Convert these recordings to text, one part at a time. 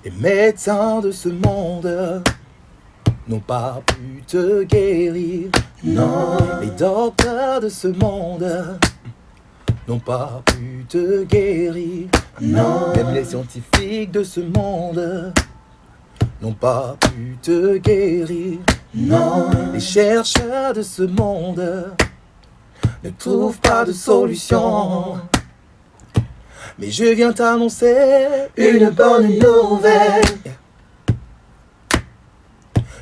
Les médecins de ce monde n'ont pas pu te guérir. Non. Les docteurs de ce monde n'ont pas pu te guérir. Non. Même les scientifiques de ce monde n'ont pas pu te guérir. Non. Les chercheurs de ce monde ne trouvent pas de solution. Mais je viens t'annoncer une bonne nouvelle.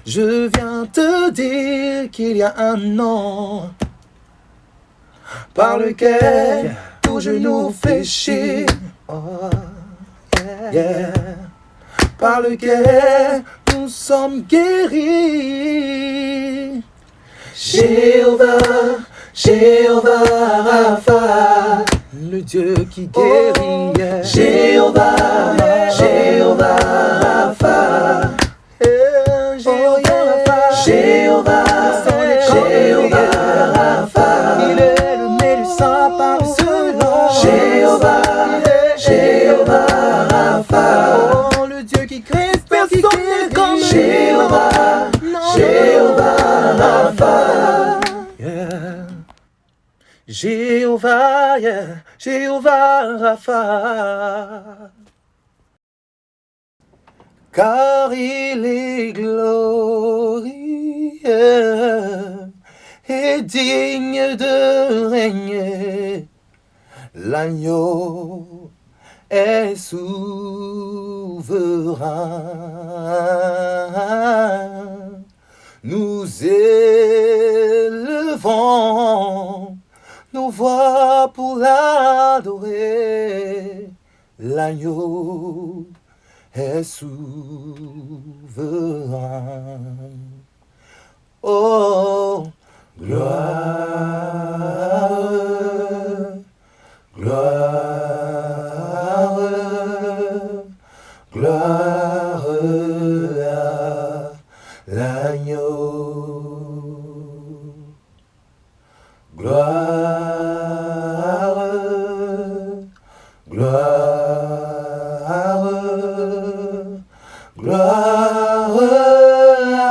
Je viens te dire qu'il y a un nom par lequel tout genou fléchit. Oh, yeah. Par lequel nous sommes guéris. Jéhovah, Jéhovah Rapha, le Dieu qui guérit. Oh, Jéhovah, Jéhovah Rapha, Jéhovah, Jéhovah Rapha, il est le médecin par ce nom. Jéhovah, Jéhovah Rapha, Oh, le Dieu qui crée, personne n'est comme lui. Jéhovah, Jéhovah Rapha. Yeah. Jéhovah, yeah. Jéhovah Rapha. Car il est glorieux et digne de régner. L'agneau est souverain. Nous élevons nos voix pour l'adorer. L'agneau est souverain. Oh, gloire, gloire, gloire à l'agneau. Gloire, gloire, gloire à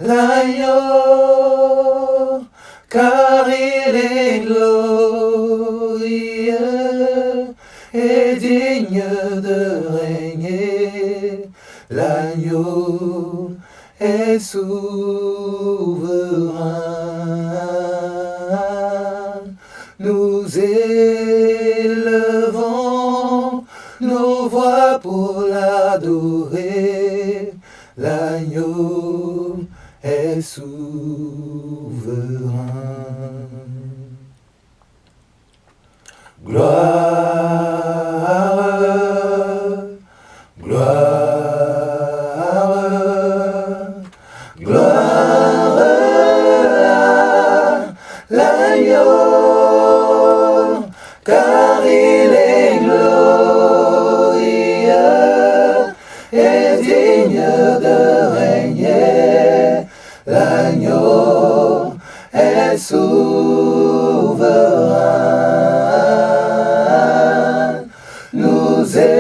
l'agneau, car il est glorieux et digne de régner. L'agneau est souverain. Nous élevons nos voix pour l'adorer. L'agneau est souverain. Gloire, gloire, gloire à l'agneau, car il est glorieux et digne de régner. L'agneau est souverain. Nous élevons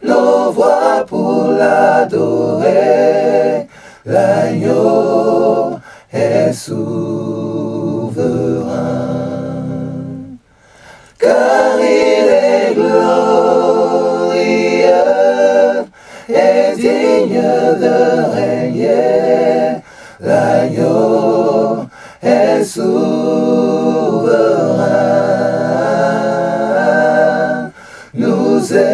nos voix pour l'adorer. L'agneau est souverain. Car il est glorieux et digne de régner. L'agneau est souverain. Nous élevons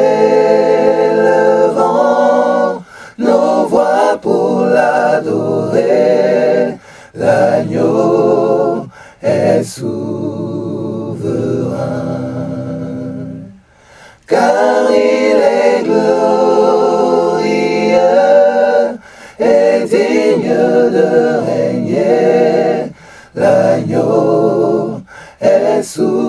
nos voix pour l'adorer. L'agneau est souverain. Car il est glorieux et digne de régner. L'agneau est souverain.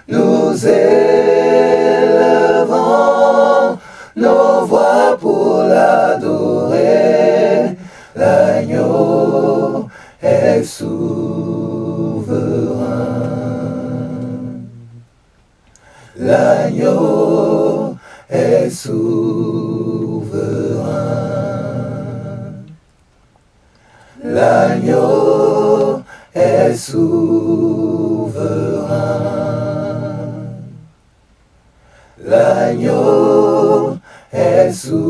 Nous élevons nos voix pour l'adorer. L'agneau est souverain. est souverain. L'agneau est souverain. L'agneau est souverain.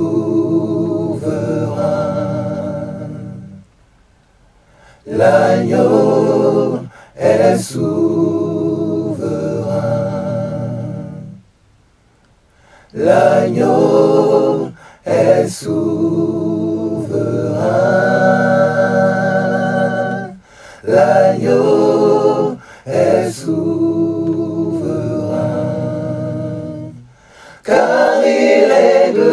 L'agneau est souverain. L'agneau est souverain. L'agneau est souverain. Car il est glorieux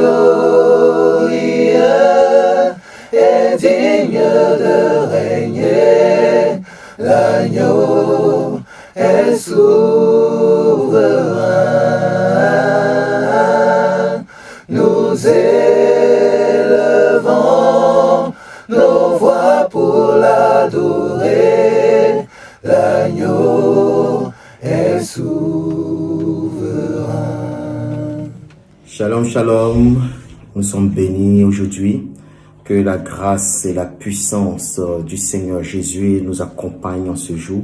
et digne de régner. L'agneau est souverain. Nous élevons nos voix pour l'adorer. L'agneau est souverain. Shalom, shalom. Nous sommes bénis aujourd'hui. Que la grâce et la puissance du Seigneur Jésus nous accompagnent en ce jour.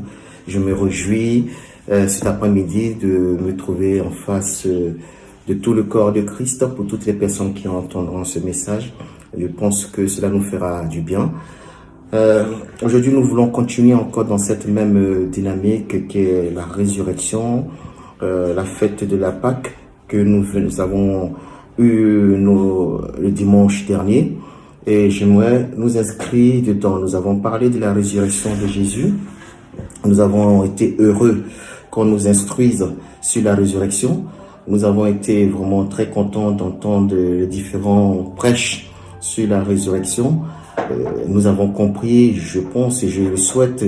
Je me réjouis cet après-midi de me trouver en face de tout le corps de Christ pour toutes les personnes qui entendront ce message. Je pense que cela nous fera du bien. Aujourd'hui, nous voulons continuer encore dans cette même dynamique qui est la résurrection, la fête de la Pâque que nous avons eu le dimanche dernier. Et j'aimerais nous inscrire dedans. Nous avons parlé de la résurrection de Jésus. Nous avons été heureux qu'on nous instruise sur la résurrection. Nous avons été vraiment très contents d'entendre les différents prêches sur la résurrection. Nous avons compris, je pense et je le souhaite,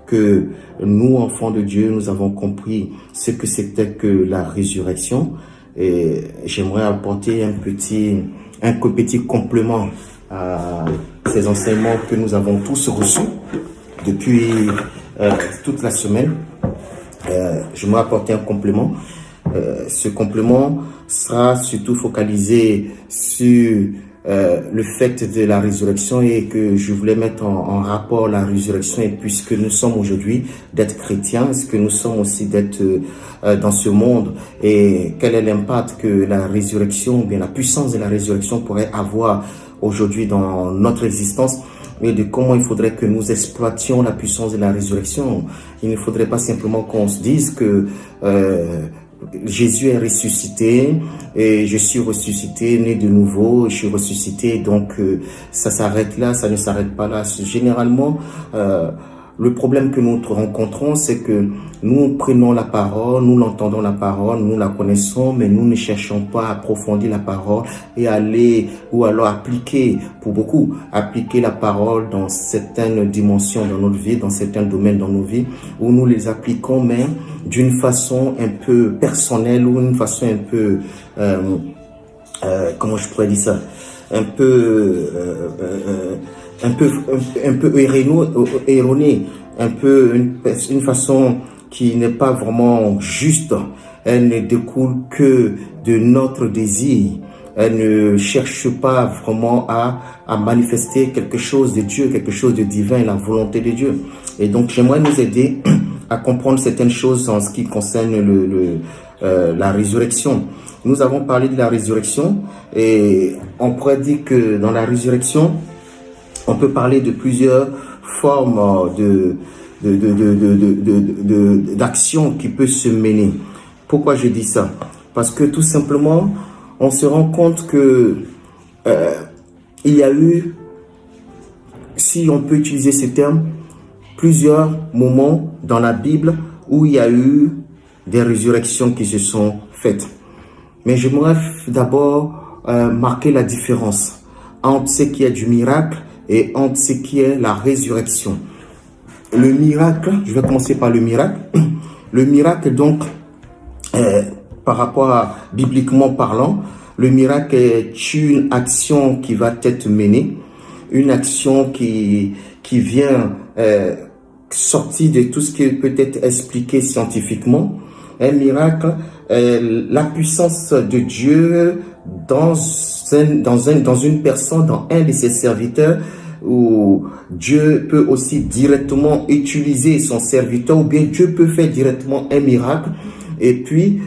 que nous, enfants de Dieu, nous avons compris ce que c'était que la résurrection. Et j'aimerais apporter un petit complément à ces enseignements que nous avons tous reçus depuis toute la semaine. Je vais apporter un complément. Ce complément sera surtout focalisé sur le fait de la résurrection et que je voulais mettre en rapport la résurrection, et puisque nous sommes aujourd'hui d'être chrétiens, est-ce que nous sommes aussi d'être dans ce monde, et quel est l'impact que la résurrection, ou bien la puissance de la résurrection pourrait avoir aujourd'hui dans notre existence, et de comment il faudrait que nous exploitions la puissance de la résurrection. Il ne faudrait pas simplement qu'on se dise que Jésus est ressuscité et je suis ressuscité, né de nouveau, je suis ressuscité, donc ça s'arrête là, ça ne s'arrête pas là. Généralement, le problème que nous rencontrons, c'est que nous prenons la parole, nous l'entendons la parole, nous la connaissons, mais nous ne cherchons pas à approfondir la parole et aller, ou alors appliquer, pour beaucoup, appliquer la parole dans certaines dimensions dans notre vie, dans certains domaines dans nos vies, où nous les appliquons, mais d'une façon un peu personnelle, ou une façon un peu, comment je pourrais dire ça, un peu erronée, un peu une façon qui n'est pas vraiment juste. Elle ne découle que de notre désir. Elle ne cherche pas vraiment à manifester quelque chose de Dieu, quelque chose de divin, la volonté de Dieu. Et donc, j'aimerais nous aider à comprendre certaines choses en ce qui concerne la résurrection. Nous avons parlé de la résurrection et on pourrait dire que dans la résurrection, on peut parler de plusieurs formes d'action qui peut se mener. Pourquoi je dis ça? Parce que tout simplement, on se rend compte que il y a eu, si on peut utiliser ce terme, plusieurs moments dans la Bible où il y a eu des résurrections qui se sont faites. Mais j'aimerais d'abord marquer la différence entre ce qui est du miracle et entre ce qui est la résurrection. Le miracle, je vais commencer par le miracle. Le miracle, donc, par rapport à bibliquement parlant, le miracle est une action qui va être menée, une action qui vient sortir de tout ce qui peut être expliqué scientifiquement. Un miracle, la puissance de Dieu dans une personne, dans un de ses serviteurs, où Dieu peut aussi directement utiliser son serviteur, ou bien Dieu peut faire directement un miracle, et puis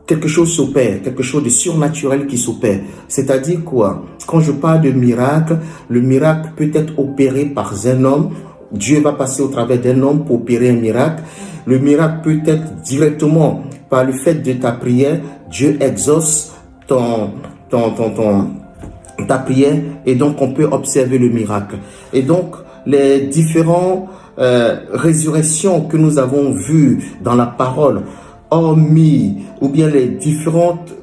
quelque chose s'opère, quelque chose de surnaturel qui s'opère. C'est-à-dire quoi? Quand je parle de miracle, le miracle peut être opéré par un homme. Dieu va passer au travers d'un homme pour opérer un miracle. Le miracle peut être directement par le fait de ta prière. Dieu exauce ta prière, et donc on peut observer le miracle. Et donc les différentes résurrections que nous avons vues dans la parole, hormis, ou bien les différentes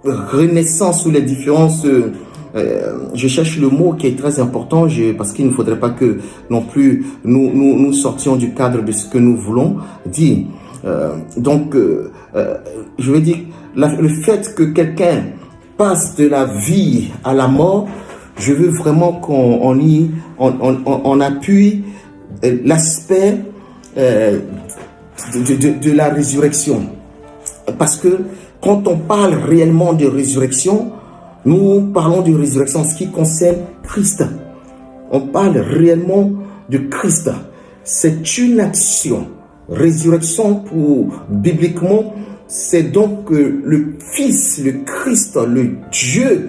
renaissances ou les différences, je cherche le mot qui est très important, parce qu'il ne faudrait pas que non plus nous sortions du cadre de ce que nous voulons dire. Je veux dire, le fait que quelqu'un passe de la vie à la mort, je veux vraiment qu'on appuie l'aspect de la résurrection. Parce que quand on parle réellement de résurrection, nous parlons de résurrection en ce qui concerne Christ. On parle réellement de Christ. C'est une action. Résurrection, bibliquement, c'est donc le Fils, le Christ, le Dieu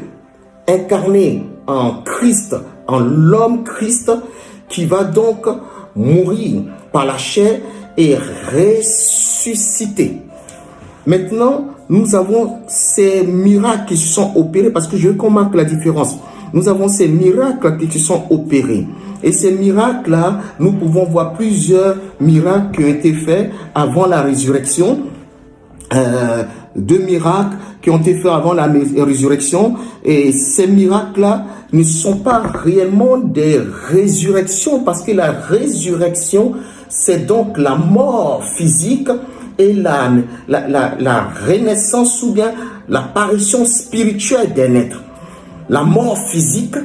incarné en Christ, en l'homme Christ, qui va donc mourir par la chair et ressusciter. Maintenant, nous avons ces miracles qui se sont opérés, parce que je veux qu'on marque la différence. Nous avons ces miracles qui se sont opérés. Et ces miracles-là, nous pouvons voir plusieurs miracles qui ont été faits avant la résurrection. 2 miracles qui ont été faits avant la résurrection. Et ces miracles-là ne sont pas réellement des résurrections, parce que la résurrection, c'est donc la mort physique et la renaissance, ou bien l'apparition spirituelle d'un être. La mort physique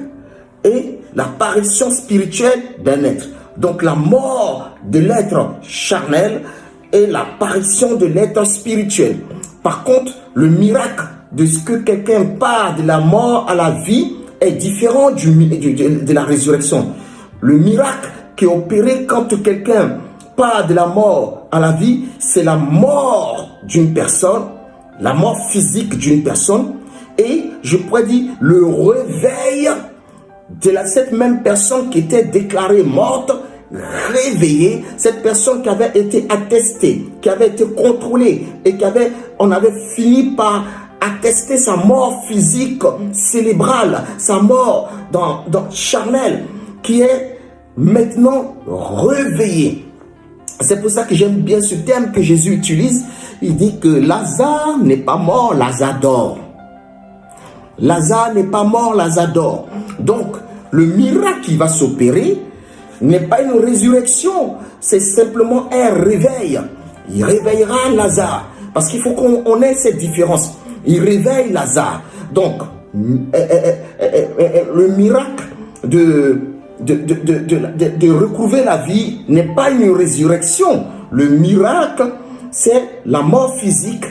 et l'apparition spirituelle d'un être. Donc la mort de l'être charnel et l'apparition de l'être spirituel. Par contre, le miracle de ce que quelqu'un part de la mort à la vie est différent de la résurrection. Le miracle qui est opéré quand quelqu'un part de la mort à la vie, c'est la mort d'une personne, la mort physique d'une personne, et je pourrais dire le réveil de cette même personne qui était déclarée morte, réveillée, cette personne qui avait été attestée, qui avait été contrôlée, et on avait fini par attester sa mort physique cérébrale, sa mort dans charnel, qui est maintenant réveillée. C'est pour ça que j'aime bien ce terme que Jésus utilise. Il dit que Lazare n'est pas mort, Lazare dort. Lazare n'est pas mort, Lazare dort. Donc, le miracle qui va s'opérer n'est pas une résurrection, c'est simplement un réveil. Il réveillera Lazare, parce qu'il faut qu'on ait cette différence. Il réveille Lazare. Donc, le miracle de recouvrer la vie n'est pas une résurrection. Le miracle, c'est la mort physique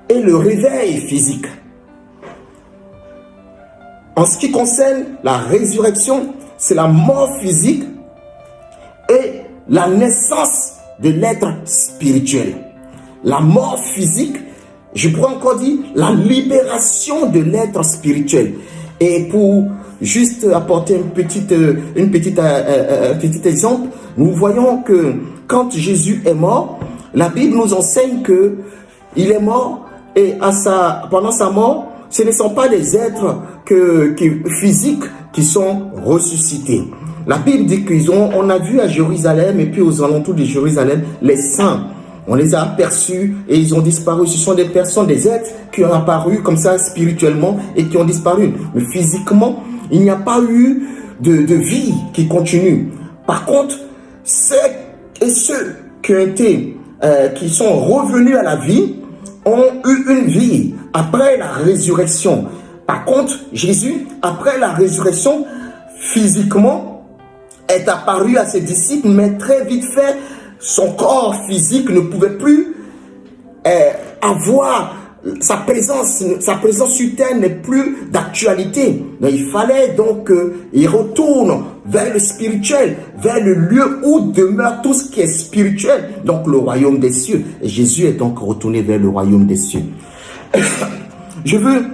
et le réveil physique. En ce qui concerne la résurrection, c'est la mort physique et la naissance de l'être spirituel. La mort physique, je pourrais encore dire la libération de l'être spirituel. Et pour juste apporter un petit exemple, nous voyons que quand Jésus est mort, la Bible nous enseigne que il est mort, et pendant sa mort, ce ne sont pas des êtres physiques qui sont ressuscités. La Bible dit on a vu à Jérusalem et puis aux alentours de Jérusalem les saints. On les a aperçus et ils ont disparu. Ce sont des personnes, des êtres qui ont apparu comme ça spirituellement et qui ont disparu. Mais physiquement, il n'y a pas eu de vie qui continue. Par contre, ceux qui sont revenus à la vie ont eu une vie après la résurrection. Par contre, Jésus, après la résurrection, physiquement, est apparu à ses disciples, mais très vite fait, son corps physique ne pouvait plus avoir sa présence sur terre n'est plus d'actualité. Il fallait donc qu'il retourne vers le spirituel, vers le lieu où demeure tout ce qui est spirituel, donc le royaume des cieux. Et Jésus est donc retourné vers le royaume des cieux. Je veux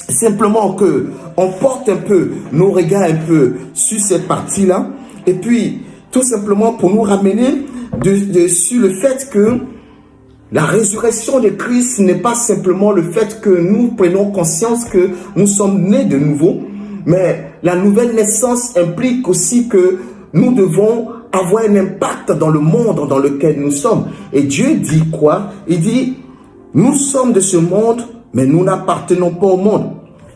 simplement que on porte un peu nos regards un peu sur cette partie-là, et puis tout simplement pour nous ramener sur le fait que la résurrection de Christ n'est pas simplement le fait que nous prenons conscience que nous sommes nés de nouveau, mais la nouvelle naissance implique aussi que nous devons avoir un impact dans le monde dans lequel nous sommes. Et Dieu dit quoi? Il dit, nous sommes de ce monde, mais nous n'appartenons pas au monde.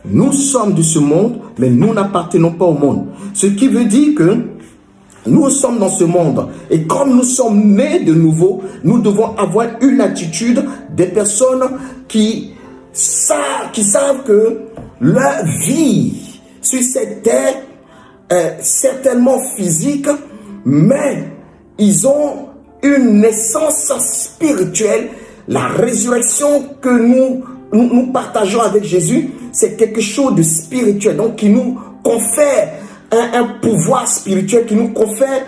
Nous sommes de ce monde, mais nous n'appartenons pas au monde. Ce qui veut dire que nous sommes dans ce monde, et comme nous sommes nés de nouveau, nous devons avoir une attitude des personnes qui savent que leur vie sur cette terre est certainement physique, mais ils ont une naissance spirituelle. La résurrection que nous partageons avec Jésus, c'est quelque chose de spirituel, donc qui nous confère un pouvoir spirituel, qui nous confère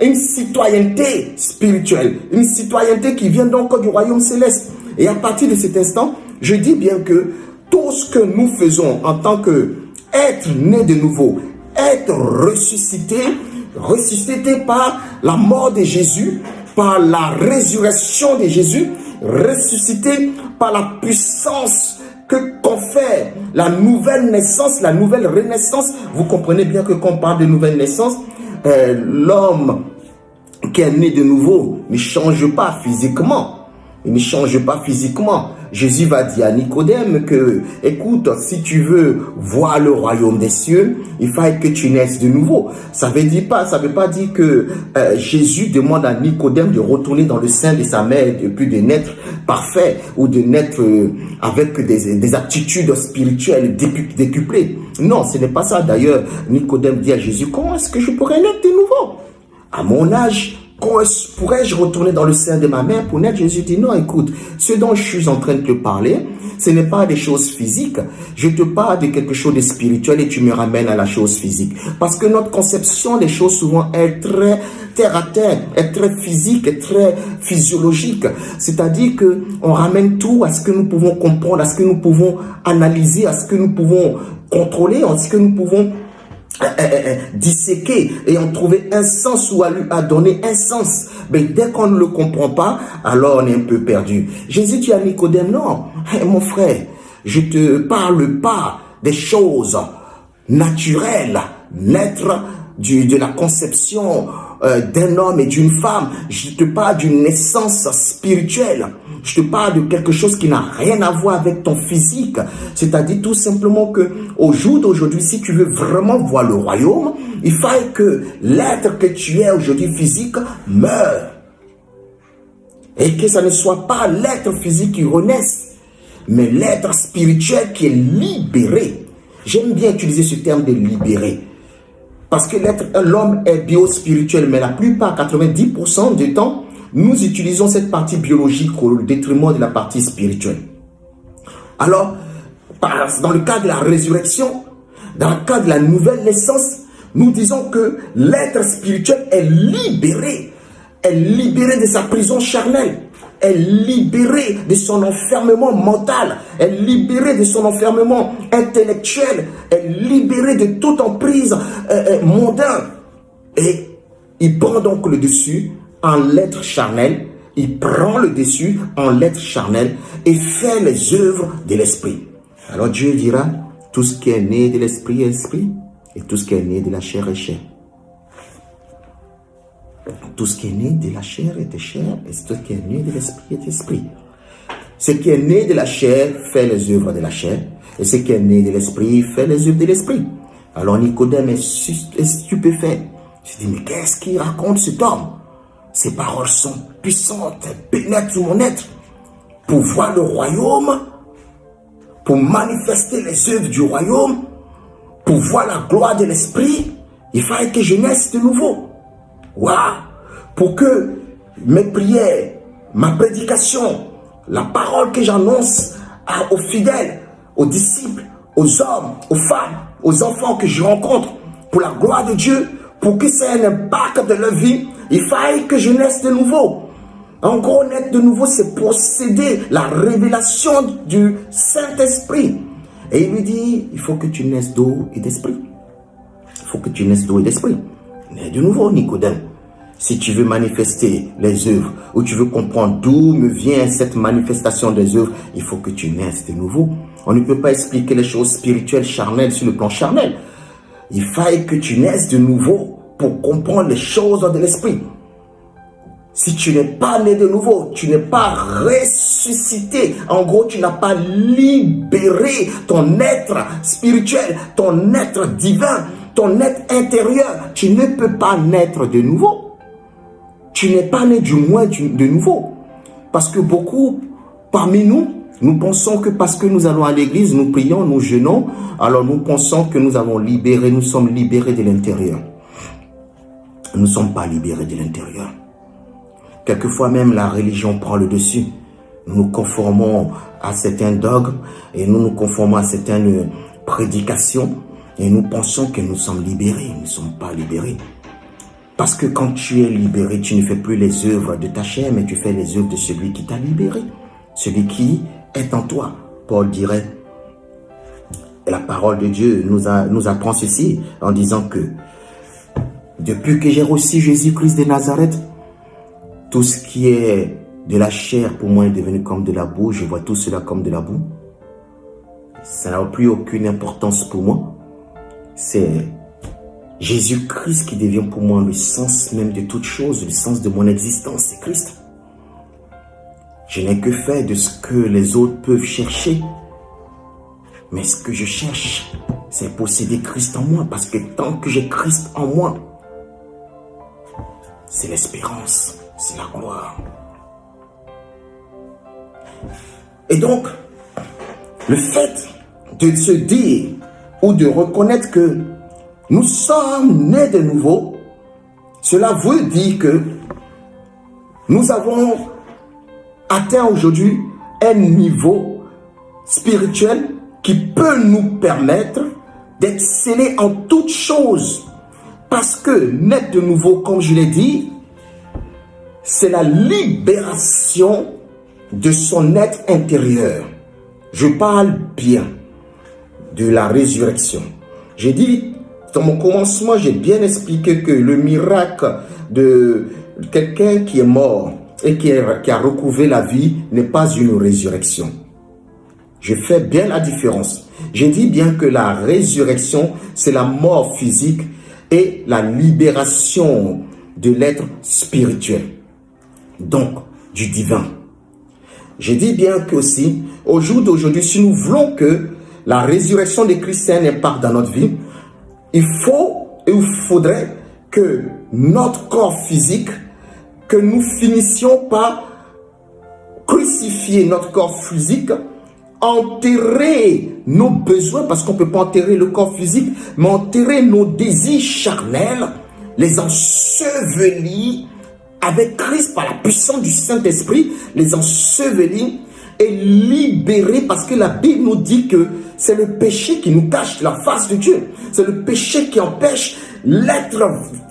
une citoyenneté spirituelle, une citoyenneté qui vient donc du royaume céleste. Et à partir de cet instant, je dis bien que tout ce que nous faisons en tant qu'être né de nouveau, être ressuscité par la mort de Jésus, par la résurrection de Jésus, ressuscité par la puissance que confère la nouvelle naissance, la nouvelle renaissance. Vous comprenez bien que quand on parle de nouvelle naissance, l'homme qui est né de nouveau ne change pas physiquement. Il ne change pas physiquement. Jésus va dire à Nicodème que, écoute, si tu veux voir le royaume des cieux, il faut que tu naisses de nouveau. Ça veut pas dire que Jésus demande à Nicodème de retourner dans le sein de sa mère et puis de naître parfait ou de naître avec des aptitudes spirituelles décuplées. Non, ce n'est pas ça. D'ailleurs, Nicodème dit à Jésus, comment est-ce que je pourrais naître de nouveau? À mon âge, pourrais-je retourner dans le sein de ma mère pour naître? Jésus dit non, écoute, ce dont je suis en train de te parler, ce n'est pas des choses physiques. Je te parle de quelque chose de spirituel et tu me ramènes à la chose physique. Parce que notre conception des choses souvent est très terre à terre, est très physique, est très physiologique. C'est-à-dire que on ramène tout à ce que nous pouvons comprendre, à ce que nous pouvons analyser, à ce que nous pouvons contrôler, à ce que nous pouvons disséquer et en trouver un sens ou à donner un sens. Mais dès qu'on ne le comprend pas, alors on est un peu perdu. Jésus dit à Nicodème, non, mon frère, je te parle pas des choses naturelles, naître de la conception d'un homme et d'une femme. Je te parle d'une naissance spirituelle. Je te parle de quelque chose qui n'a rien à voir avec ton physique. C'est-à-dire tout simplement que au jour d'aujourd'hui, si tu veux vraiment voir le royaume, il faut que l'être que tu es aujourd'hui physique meure. Et que ça ne soit pas l'être physique qui renaisse, mais l'être spirituel qui est libéré. J'aime bien utiliser ce terme de libéré. Parce que l'homme est bio-spirituel, mais la plupart, 90% du temps, nous utilisons cette partie biologique au détriment de la partie spirituelle. Alors, dans le cas de la résurrection, dans le cas de la nouvelle naissance, nous disons que l'être spirituel est libéré de sa prison charnelle, est libéré de son enfermement mental, est libéré de son enfermement intellectuel, est libéré de toute emprise mondaine. Et il prend donc le dessus en l'être charnel, il prend le dessus en l'être charnel et fait les œuvres de l'esprit. Alors Dieu dira, tout ce qui est né de l'esprit est esprit, et tout ce qui est né de la chair est chair. Tout ce qui est né de la chair est chair, et tout ce qui est né de l'esprit est esprit. Ce qui est né de la chair fait les œuvres de la chair, et ce qui est né de l'esprit fait les œuvres de l'esprit. Alors Nicodème est stupéfait. Il se dit, mais qu'est-ce qu'il raconte cet homme? Ces paroles sont puissantes, elles pénètrent mon être pour voir le royaume, pour manifester les œuvres du royaume, pour voir la gloire de l'esprit. Il fallait que je naisse de nouveau. Waouh! Pour que mes prières, ma prédication la parole que j'annonce aux fidèles, aux disciples, aux hommes, aux femmes, aux enfants que je rencontre, pour la gloire de Dieu, pour que ça ait un impact de leur vie, il faille que je naisse de nouveau. En gros, naître de nouveau, c'est posséder la révélation du Saint-Esprit. Et il lui dit, il faut que tu naisses d'eau et d'esprit. Il faut que tu naisses d'eau et d'esprit. Nais de nouveau, Nicodème. Si tu veux manifester les œuvres, ou tu veux comprendre d'où me vient cette manifestation des œuvres, il faut que tu naisses de nouveau. On ne peut pas expliquer les choses spirituelles, charnelles, sur le plan charnel. Il faille que tu naisses de nouveau pour comprendre les choses de l'esprit. Si tu n'es pas né de nouveau, tu n'es pas ressuscité. En gros, tu n'as pas libéré ton être spirituel, ton être divin, ton être intérieur. Tu ne peux pas naître de nouveau. Tu n'es pas né du moins de nouveau. Parce que beaucoup parmi nous, nous pensons que parce que nous allons à l'église, nous prions, nous jeûnons, alors nous pensons que nous avons libéré, nous sommes libérés de l'intérieur. Nous ne sommes pas libérés de l'intérieur. Quelquefois même la religion prend le dessus. Nous nous conformons à certains dogmes et nous nous conformons à certaines prédications et nous pensons que nous sommes libérés. Nous ne sommes pas libérés. Parce que quand tu es libéré, tu ne fais plus les œuvres de ta chair, mais tu fais les œuvres de celui qui t'a libéré. Celui qui est en toi. Paul dirait, et la parole de Dieu nous apprend ceci en disant que depuis que j'ai reçu Jésus-Christ de Nazareth, tout ce qui est de la chair, pour moi, est devenu comme de la boue. Je vois tout cela comme de la boue. Ça n'a plus aucune importance pour moi. C'est Jésus-Christ qui devient pour moi le sens même de toute chose, le sens de mon existence, c'est Christ. Je n'ai que fait de ce que les autres peuvent chercher. Mais ce que je cherche, c'est posséder Christ en moi. Parce que tant que j'ai Christ en moi, c'est l'espérance. C'est la gloire. Et donc, le fait de se dire ou de reconnaître que nous sommes nés de nouveau, cela veut dire que nous avons atteint aujourd'hui un niveau spirituel qui peut nous permettre d'exceller en toutes choses. Parce que naître de nouveau, comme je l'ai dit, c'est la libération de son être intérieur. Je parle bien de la résurrection. J'ai dit, dans mon commencement, j'ai bien expliqué que le miracle de quelqu'un qui est mort et qui a retrouvé la vie n'est pas une résurrection. Je fais bien la différence. J'ai dit bien que la résurrection, c'est la mort physique et la libération de l'être spirituel. Donc, du divin. J'ai dit bien que aussi, au jour d'aujourd'hui, si nous voulons que la résurrection de Christ ait un impact dans notre vie, il faudrait que notre corps physique, que nous finissions par crucifier notre corps physique, enterrer nos besoins, parce qu'on ne peut pas enterrer le corps physique, mais enterrer nos désirs charnels, les ensevelir avec Christ par la puissance du Saint-Esprit, les ensevelir et libérer, parce que la Bible nous dit que c'est le péché qui nous cache la face de Dieu. C'est le péché qui empêche l'être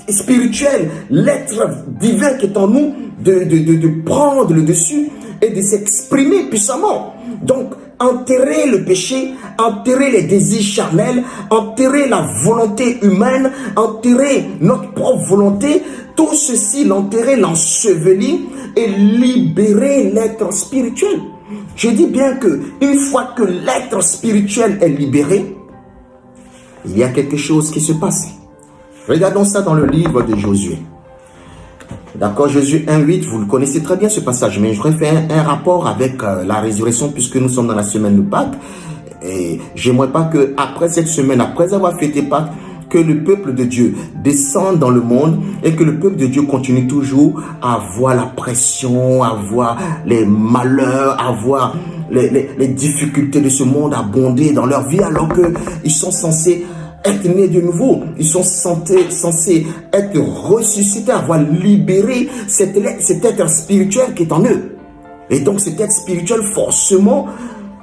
spirituel, l'être divin qui est en nous de prendre le dessus et de s'exprimer puissamment. Donc, enterrer le péché, enterrer les désirs charnels, enterrer la volonté humaine, enterrer notre propre volonté, tout ceci, l'enterrer, l'ensevelir et libérer l'être spirituel. Je dis bien que une fois que l'être spirituel est libéré, il y a quelque chose qui se passe. Regardons ça dans le livre de Josué. D'accord, Josué 1:8, vous le connaissez très bien ce passage, mais je voudrais faire un rapport avec la résurrection puisque nous sommes dans la semaine de Pâques. Et j'aimerais pas que après cette semaine, après avoir fêté Pâques, que le peuple de Dieu descende dans le monde et que le peuple de Dieu continue toujours à voir la pression, à voir les malheurs, à voir les difficultés de ce monde abonder dans leur vie alors qu'ils sont censés être nés de nouveau. Ils sont censés être ressuscités, avoir libéré cet être spirituel qui est en eux. Et donc cet être spirituel, forcément,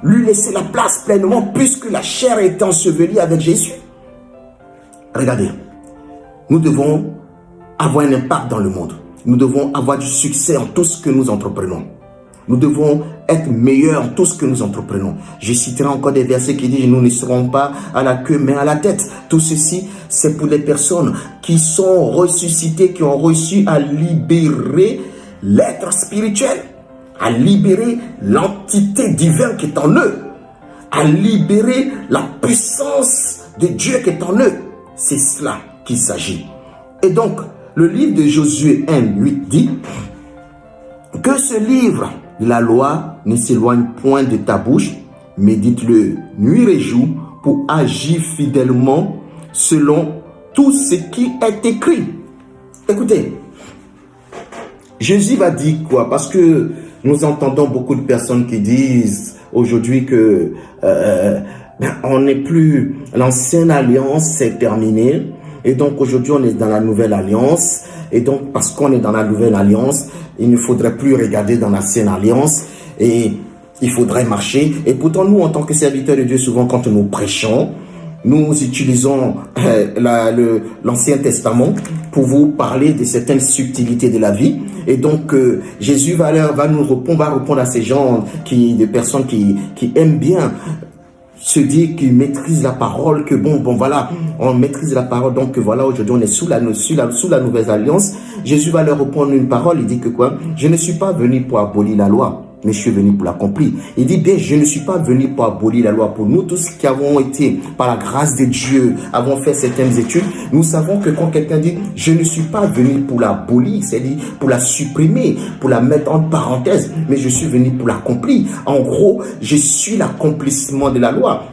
lui laisser la place pleinement puisque la chair est ensevelie avec Jésus. Regardez, nous devons avoir un impact dans le monde. Nous devons avoir du succès en tout ce que nous entreprenons. Nous devons être meilleurs en tout ce que nous entreprenons. Je citerai encore des versets qui disent « Nous ne serons pas à la queue mais à la tête ». Tout ceci, c'est pour les personnes qui sont ressuscitées, qui ont reçu à libérer l'être spirituel, à libérer l'entité divine qui est en eux, à libérer la puissance de Dieu qui est en eux. C'est cela qu'il s'agit. Et donc, le livre de Josué 1:8 dit que ce livre de la loi ne s'éloigne point de ta bouche, médite-le nuit et jour pour agir fidèlement selon tout ce qui est écrit. Écoutez, Jésus va dire quoi? Parce que nous entendons beaucoup de personnes qui disent aujourd'hui que on n'est plus, l'ancienne alliance c'est terminé. Et donc aujourd'hui on est dans la nouvelle alliance. Et donc parce qu'on est dans la nouvelle alliance, il ne faudrait plus regarder dans l'ancienne alliance. Et il faudrait marcher. Et pourtant nous en tant que serviteurs de Dieu, souvent quand nous prêchons, nous utilisons l'Ancien Testament pour vous parler de certaines subtilités de la vie. Et donc Jésus va répondre à ces gens, des personnes qui aiment bien se dire qu'ils maîtrisent la parole, que bon voilà, on maîtrise la parole, donc voilà, aujourd'hui on est sous la nouvelle alliance. Jésus va leur répondre une parole, il dit que quoi? Je ne suis pas venu pour abolir la loi, mais je suis venu pour l'accomplir. Il dit bien, je ne suis pas venu pour abolir la loi. Pour nous tous qui avons été, par la grâce de Dieu, avons fait certaines études, nous savons que quand quelqu'un dit, je ne suis pas venu pour l'abolir, c'est-à-dire pour la supprimer, pour la mettre en parenthèse, mais je suis venu pour l'accomplir. En gros, je suis l'accomplissement de la loi.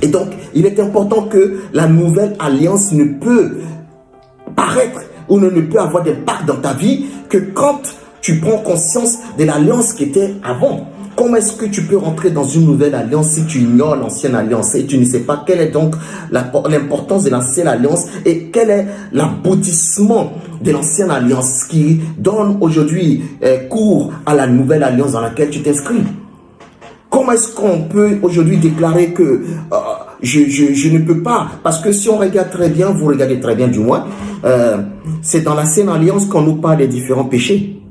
Et donc, il est important que la nouvelle alliance ne peut paraître ou ne peut avoir d'impact dans ta vie que quand tu prends conscience de l'alliance qui était avant. Comment est-ce que tu peux rentrer dans une nouvelle alliance si tu ignores l'ancienne alliance et tu ne sais pas quelle est donc l'importance de l'ancienne alliance et quel est l'aboutissement de l'ancienne alliance qui donne aujourd'hui cours à la nouvelle alliance dans laquelle tu t'inscris? Comment est-ce qu'on peut aujourd'hui déclarer que je ne peux pas? Parce que si on regarde très bien, vous regardez très bien du moins, c'est dans l'ancienne alliance qu'on nous parle des différents péchés.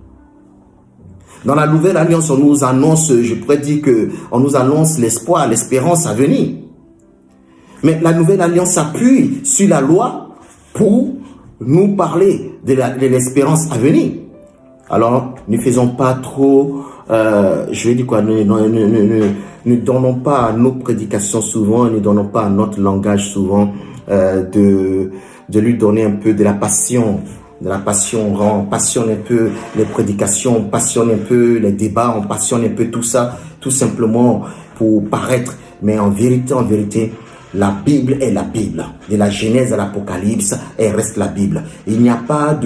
Dans la nouvelle alliance, on nous annonce, je pourrais dire que on nous annonce l'espoir, l'espérance à venir. Mais la nouvelle alliance s'appuie sur la loi pour nous parler de l'espérance à venir. Alors, ne faisons pas trop, je vais dire quoi, ne donnons pas à nos prédications souvent, ne donnons pas à notre langage souvent de lui donner un peu de la passion. De la passion, on passionne un peu les prédications, on passionne un peu les débats, on passionne un peu tout ça, tout simplement pour paraître. Mais en vérité, la Bible est la Bible. De la Genèse à l'Apocalypse, elle reste la Bible. Il n'y a pas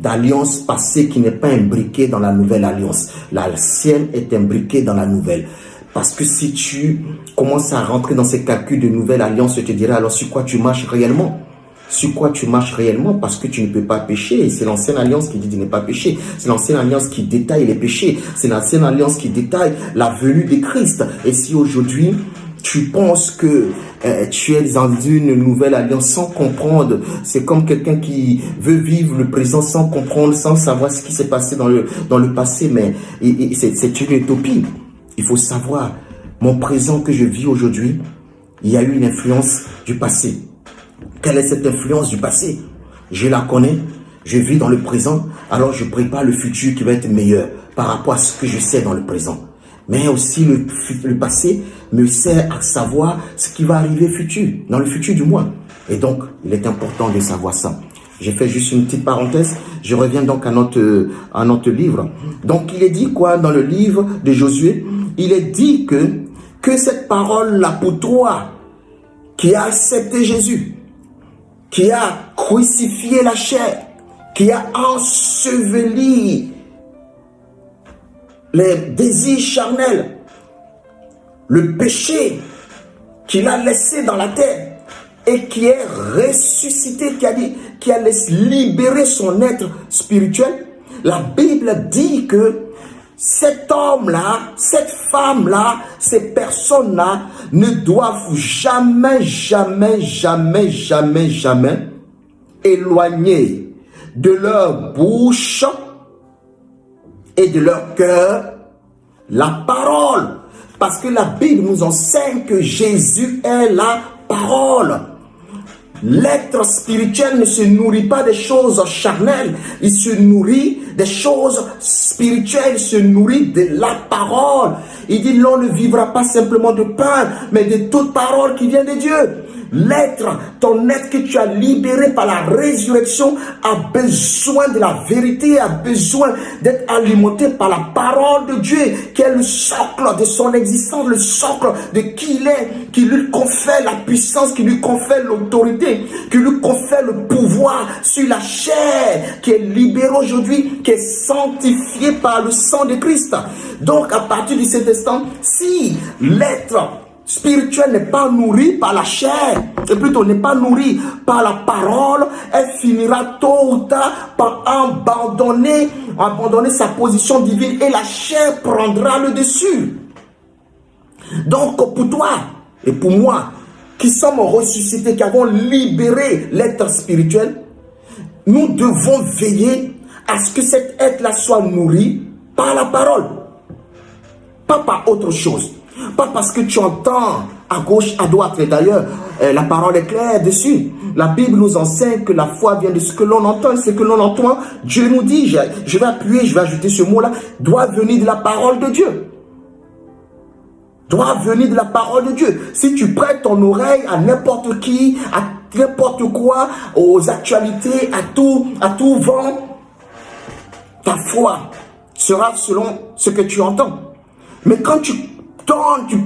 d'alliance passée qui n'est pas imbriquée dans la nouvelle alliance. L'ancienne est imbriquée dans la nouvelle. Parce que si tu commences à rentrer dans ces calculs de nouvelle alliance, je te dirais alors sur quoi tu marches réellement? Sur quoi tu marches réellement? Parce que tu ne peux pas pécher. C'est l'ancienne alliance qui dit de ne pas pécher. C'est l'ancienne alliance qui détaille les péchés. C'est l'ancienne alliance qui détaille la venue de Christ. Et si aujourd'hui, tu penses que tu es dans une nouvelle alliance sans comprendre, c'est comme quelqu'un qui veut vivre le présent sans comprendre, sans savoir ce qui s'est passé dans le passé, mais c'est une utopie. Il faut savoir, mon présent que je vis aujourd'hui, il y a eu une influence du passé. Quelle est cette influence du passé? Je la connais, je vis dans le présent, alors je prépare le futur qui va être meilleur par rapport à ce que je sais dans le présent. Mais aussi le passé me sert à savoir ce qui va arriver dans le futur du moins. Et donc, il est important de savoir ça. J'ai fait juste une petite parenthèse, je reviens donc à notre livre. Donc, il est dit quoi dans le livre de Josué? Il est dit que cette parole-là pour toi, qui a accepté Jésus, qui a crucifié la chair, qui a enseveli les désirs charnels, le péché qu'il a laissé dans la terre et qui est ressuscité, qui a laissé libérer son être spirituel. La Bible dit que cet homme-là, cette femme-là, ces personnes-là ne doivent jamais, jamais, jamais, jamais, jamais éloigner de leur bouche et de leur cœur la parole. Parce que la Bible nous enseigne que Jésus est la parole. L'être spirituel ne se nourrit pas des choses charnelles, il se nourrit des choses spirituelles, il se nourrit de la parole. Il dit l'on ne vivra pas simplement de pain, mais de toute parole qui vient de Dieu. L'être, ton être que tu as libéré par la résurrection a besoin de la vérité, a besoin d'être alimenté par la parole de Dieu, qui est le socle de son existence, le socle de qui il est, qui lui confère la puissance, qui lui confère l'autorité, qui lui confère le pouvoir sur la chair, qui est libérée aujourd'hui, qui est sanctifiée par le sang de Christ. Donc à partir de cet instant, si l'être spirituel n'est pas nourri par la chair, et plutôt n'est pas nourri par la parole, elle finira tôt ou tard par abandonner sa position divine et la chair prendra le dessus. Donc pour toi et pour moi, qui sommes ressuscités, qui avons libéré l'être spirituel, nous devons veiller à ce que cet être-là soit nourri par la parole, pas par autre chose. Pas parce que tu entends à gauche, à droite, et d'ailleurs, la parole est claire dessus. La Bible nous enseigne que la foi vient de ce que l'on entend, et ce que l'on entend, Dieu nous dit, je vais appuyer, je vais ajouter ce mot-là, doit venir de la parole de Dieu. Doit venir de la parole de Dieu. Si tu prêtes ton oreille à n'importe qui, à n'importe quoi, aux actualités, à tout vent, ta foi sera selon ce que tu entends. Mais quand tu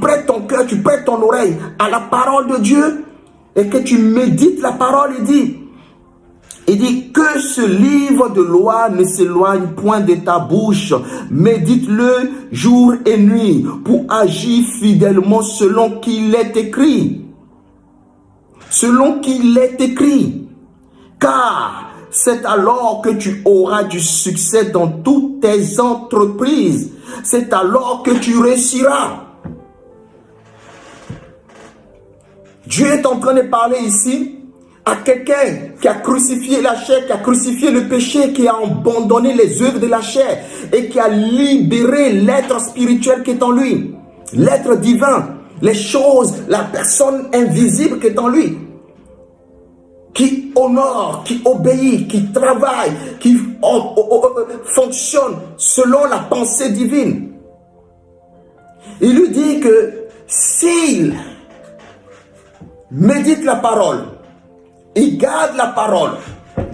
prêtes ton cœur, tu prêtes ton oreille à la parole de Dieu et que tu médites la parole, il dit que ce livre de loi ne s'éloigne point de ta bouche, médite-le jour et nuit pour agir fidèlement selon qu'il est écrit. Selon qu'il est écrit. Car c'est alors que tu auras du succès dans toutes tes entreprises. C'est alors que tu réussiras. Dieu est en train de parler ici à quelqu'un qui a crucifié la chair, qui a crucifié le péché, qui a abandonné les œuvres de la chair et qui a libéré l'être spirituel qui est en lui, l'être divin, les choses, la personne invisible qui est en lui, qui honore, qui obéit, qui travaille, qui fonctionne selon la pensée divine. Il lui dit que s'il médite la parole, il garde la parole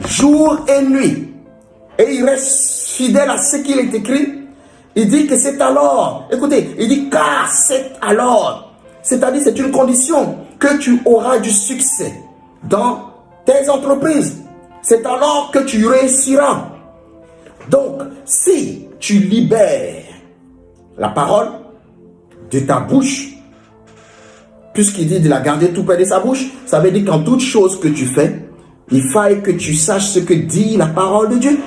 jour et nuit et il reste fidèle à ce qu'il est écrit, il dit que c'est alors, écoutez, il dit car c'est alors, c'est-à-dire c'est une condition que tu auras du succès dans tes entreprises, c'est alors que tu réussiras. Donc si tu libères la parole de ta bouche, puisqu'il dit de la garder tout près de sa bouche, ça veut dire qu'en toute chose que tu fais, il faille que tu saches ce que dit la parole de Dieu.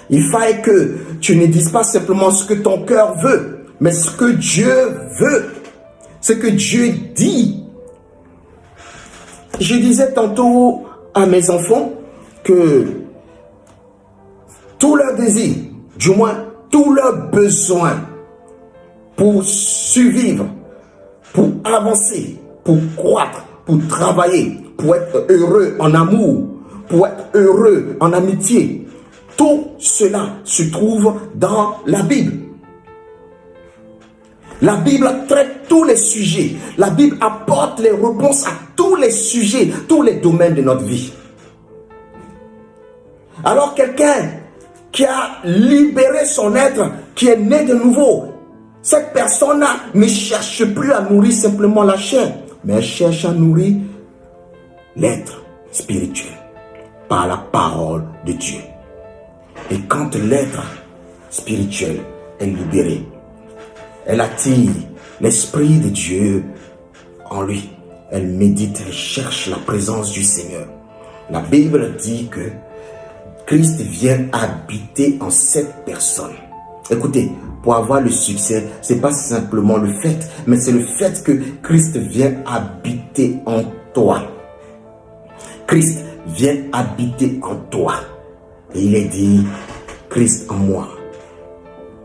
Il faille que tu ne dises pas simplement ce que ton cœur veut, mais ce que Dieu veut, ce que Dieu dit. Je disais tantôt à mes enfants que tous leurs désirs, du moins tous leurs besoins pour survivre, pour avancer, pour croître, pour travailler, pour être heureux en amour, pour être heureux en amitié. Tout cela se trouve dans la Bible. La Bible traite tous les sujets. La Bible apporte les réponses à tous les sujets, tous les domaines de notre vie. Alors quelqu'un qui a libéré son être, qui est né de nouveau, cette personne-là ne cherche plus à nourrir simplement la chair, mais elle cherche à nourrir l'être spirituel par la parole de Dieu. Et quand l'être spirituel est libéré, elle attire l'Esprit de Dieu en lui. Elle médite, elle cherche la présence du Seigneur. La Bible dit que Christ vient habiter en cette personne. Écoutez, pour avoir le succès, c'est pas simplement le fait, mais c'est le fait que Christ vient habiter en toi. Christ vient habiter en toi. Et il est dit, Christ en moi,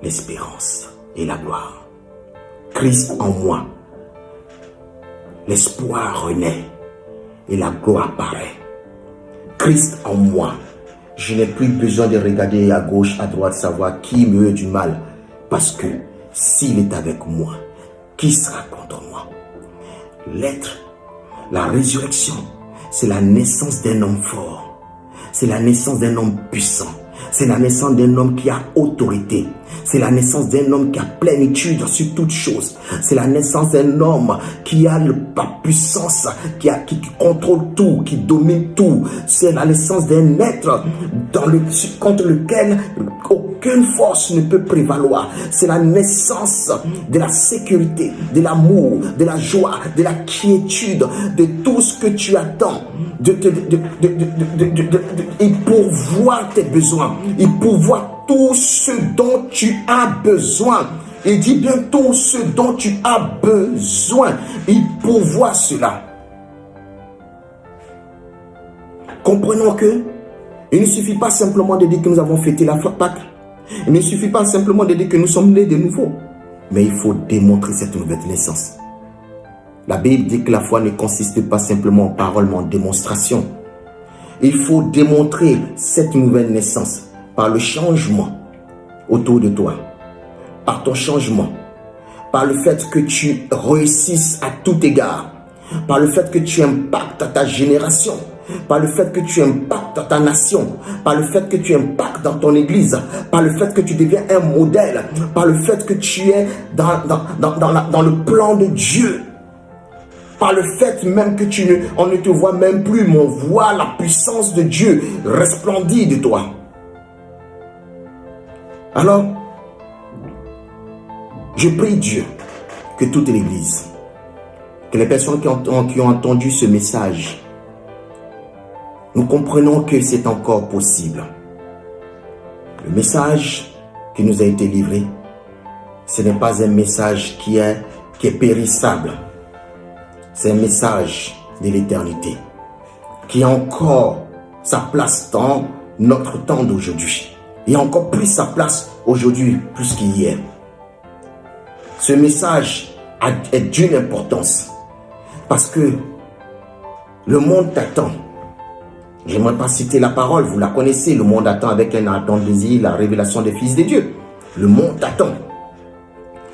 l'espérance et la gloire. Christ en moi, l'espoir renaît et la gloire paraît. Christ en moi, je n'ai plus besoin de regarder à gauche, à droite, savoir qui me veut du mal. Parce que s'il est avec moi, qui sera contre moi? L'être, la résurrection, c'est la naissance d'un homme fort. C'est la naissance d'un homme puissant. C'est la naissance d'un homme qui a autorité. C'est la naissance d'un homme qui a plénitude sur toutes choses. C'est la naissance d'un homme qui a la puissance, qui contrôle tout, qui domine tout. C'est la naissance d'un être contre lequel aucune force ne peut prévaloir. C'est la naissance de la sécurité, de l'amour, de la joie, de la quiétude, de tout ce que tu attends. Il pourvoit tes besoins. Il pourvoit tout ce dont tu as besoin. Il dit bien tout ce dont tu as besoin. Il pourvoit cela. Comprenons que il ne suffit pas simplement de dire que nous avons fêté la Pâque. Il ne suffit pas simplement de dire que nous sommes nés de nouveau. Mais il faut démontrer cette nouvelle naissance. La Bible dit que la foi ne consiste pas simplement en paroles, mais en démonstration. Il faut démontrer cette nouvelle naissance par le changement autour de toi, par ton changement, par le fait que tu réussisses à tout égard, par le fait que tu impactes ta génération, par le fait que tu impactes ta nation, par le fait que tu impactes dans ton église, par le fait que tu deviens un modèle, par le fait que tu es dans le plan de Dieu, par le fait même que on ne te voit même plus, mais on voit la puissance de Dieu resplendir de toi. Alors, je prie Dieu que toute l'Église, que les personnes qui ont entendu ce message, nous comprenons que c'est encore possible. Le message qui nous a été livré, ce n'est pas un message qui est périssable. C'est un message de l'éternité qui a encore sa place dans notre temps d'aujourd'hui. Et encore plus sa place aujourd'hui, plus qu'hier. Ce message est d'une importance parce que le monde t'attend. Je n'aimerais pas citer la parole, vous la connaissez. Le monde attend avec un ardent désir la révélation des fils de Dieu. Le monde t'attend.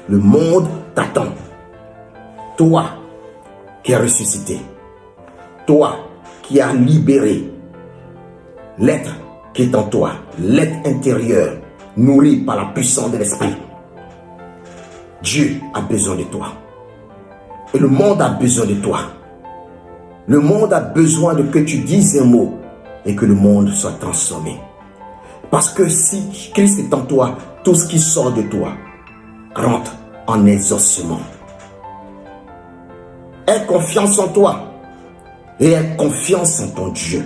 Le monde t'attend. Toi qui as ressuscité. Toi qui as libéré l'être qui est en toi, l'être intérieur, nourri par la puissance de l'esprit. Dieu a besoin de toi. Et le monde a besoin de toi. Le monde a besoin de que tu dises un mot et que le monde soit transformé. Parce que si Christ est en toi, tout ce qui sort de toi rentre en exaucement. Aie confiance en toi et aie confiance en ton Dieu.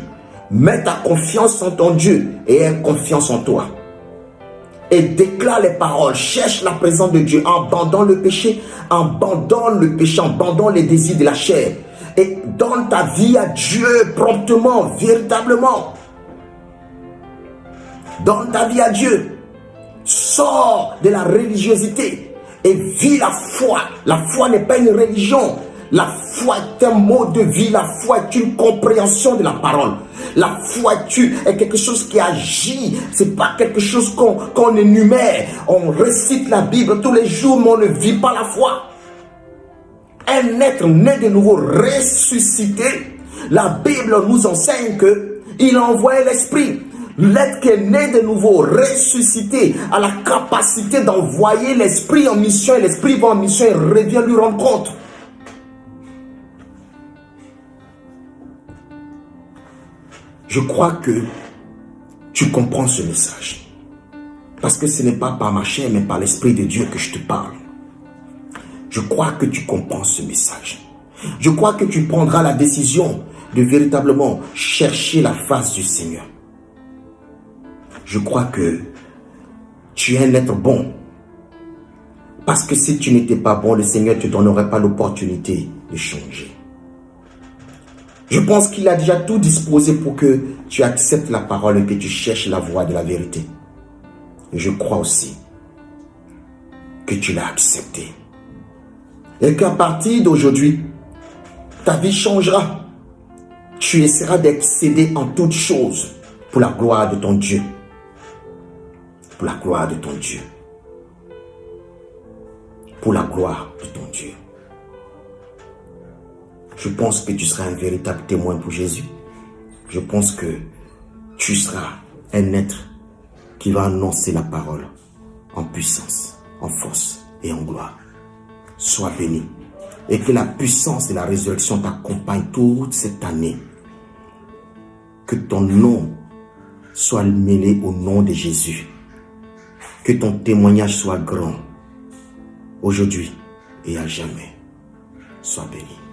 Mets ta confiance en ton Dieu et aie confiance en toi. Et déclare les paroles, cherche la présence de Dieu, abandonne le péché, abandonne les désirs de la chair et donne ta vie à Dieu promptement, véritablement. Donne ta vie à Dieu. Sors de la religiosité et vis la foi. La foi n'est pas une religion. La foi est un mode de vie. La foi est une compréhension de la parole. La foi est quelque chose qui agit. C'est pas quelque chose qu'on énumère. On récite la Bible tous les jours, mais on ne vit pas la foi. Un être né de nouveau, ressuscité. La Bible nous enseigne que il a envoyé l'Esprit. L'être qui est né de nouveau, ressuscité, a la capacité d'envoyer l'Esprit en mission. Et l'Esprit va en mission et revient lui rendre compte. Je crois que tu comprends ce message. Parce que ce n'est pas par ma chair, mais par l'Esprit de Dieu que je te parle. Je crois que tu comprends ce message. Je crois que tu prendras la décision de véritablement chercher la face du Seigneur. Je crois que tu es un être bon Parce que si tu n'étais pas bon, le Seigneur ne te donnerait pas l'opportunité de changer. Je pense qu'il a déjà tout disposé pour que tu acceptes la parole et que tu cherches la voie de la vérité. Et je crois aussi que tu l'as accepté. Et qu'à partir d'aujourd'hui, ta vie changera. Tu essaieras d'excéder en toutes choses pour la gloire de ton Dieu. Pour la gloire de ton Dieu. Pour la gloire de ton Dieu. Je pense que tu seras un véritable témoin pour Jésus. Je pense que tu seras un être qui va annoncer la parole en puissance, en force et en gloire. Sois béni. Et que la puissance de la résurrection t'accompagne toute cette année. Que ton nom soit mêlé au nom de Jésus. Que ton témoignage soit grand. Aujourd'hui et à jamais. Sois béni.